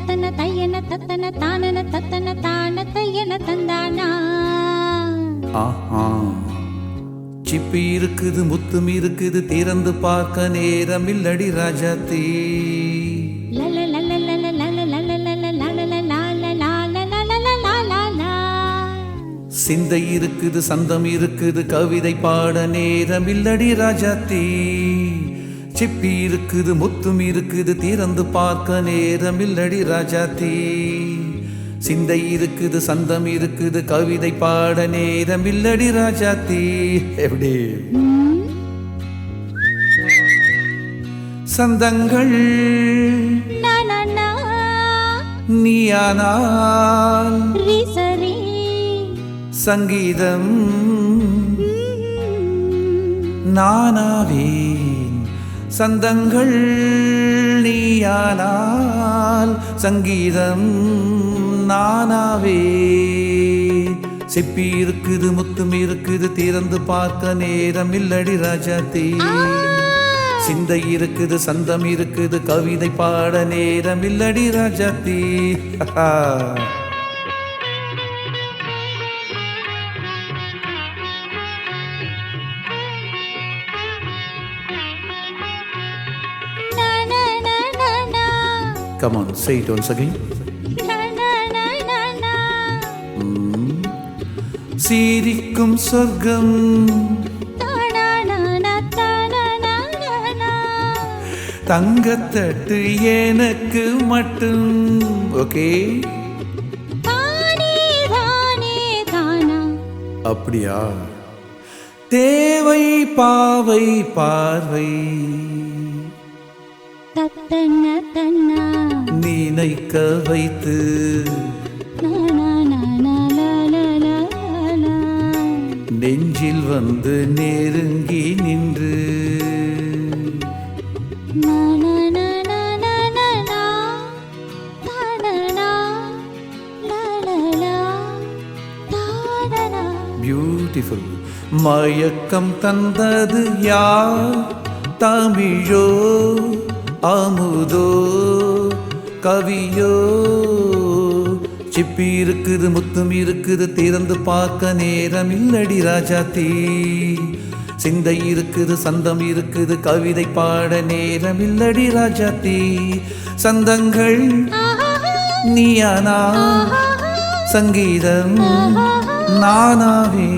தத்தன தையன தத்தன தானன தத்தன தான தையன தந்தானா. ஆஹா, சிப்பி இருக்குது முத்தும் இருக்குது திறந்து பார்க்க நேரம் இல்லடி ராஜாத்தி. சிந்தை இருக்குது சந்தம் இருக்குது கவிதை பாட நேரம் இல்லடி ராஜாத்தி. சிப்பி இருக்குது முத்தும் இருக்குது திறந்து பார்க்க நேரம் இல்லடி ராஜாத்தி. சிந்தை இருக்குது சந்தம் இருக்குது கவிதை பாட நேரம் இல்லடி ராஜாத்தி. எப்படி சந்தங்கள் நீயானால் சங்கீதம் நானாவேன். சந்தங்கள் நீயானால் சங்கீதம் நானாவேன். சிப்பி இருக்குது முத்தும் இருக்குது திறந்து பார்க்க நேரம் இல்லடி ராஜாத்தி. சிந்தை இருக்குது சந்தம் இருக்குது கவிதை பாட நேரம் இல்லடி Rajathi. Come on, say it once again. சிரிக்கும் சொர்க்கம் தங்கத்தட்டு எனக்கு மட்டும். ஓகே, அப்படியா? தேவை பாவை பார்வை நினைக்க வைத்து நெஞ்சில் வந்து நெருங்கி நின்று பியூட்டிஃபுல். மயக்கம் தந்தது யார்? தமிழோ அமுதோ கவியோ? சிப்பி இருக்குது முத்தும் இருக்குது திறந்து பார்க்க நேரம் இல்லடி ராஜாத்தி. சிந்தை இருக்குது சந்தம் இருக்குது கவிதை பாட நேரம் இல்லடி ராஜாத்தி. சந்தங்கள் நீயானா சங்கீதம் நானாவே.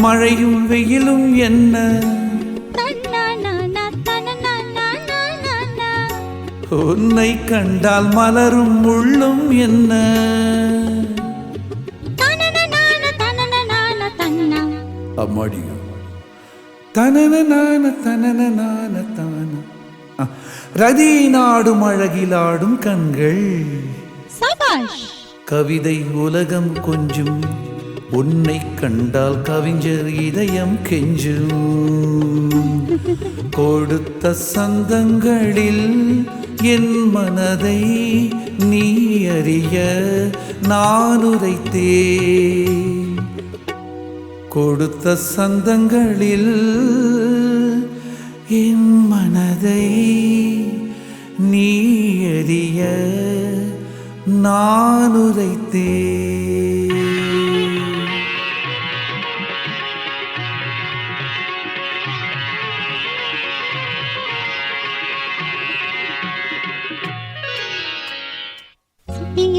மழையும் வெயிலும் என்ன உன்னை கண்டால் மலரும் முள்ளும் என்ன? அம்மாடி தனன நான தனன நான தான. ரதி நாடும் அழகிலாடும் கண்கள் கவிதை உலகம் கொஞ்சும் உன்னை கண்டால் கவிஞர் இதயம் கெஞ்சும். கொடுத்த சந்தங்களில் என் மனதை நீ அறிய நான் உரைத்தேன். கொடுத்த சந்தங்களில் என் மனதை நீ அறிய நான் உரைத்தேன்.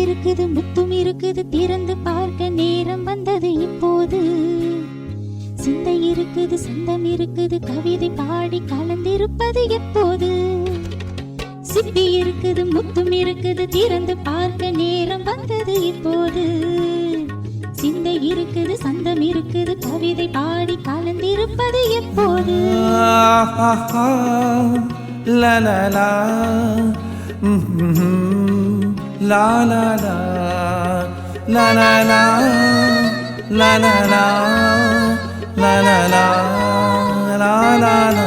இருக்குது முத்தும் இருக்குது திறந்து பார்க்க நேரம் வந்தது இப்போது. சிந்தை இருக்குது சந்தம் இருக்குது கவிதை பாடி கலந்திருப்பது எப்போது. சிப்பி இருக்குது முத்தும் இருக்குது திறந்து பார்க்க நேரம் வந்தது இப்போது. சிந்தை இருக்குது சந்தம் இருக்குது கவிதை பாடி கலந்திருப்பது எப்போது. லா லா லா la la la la la la la la la la la la la la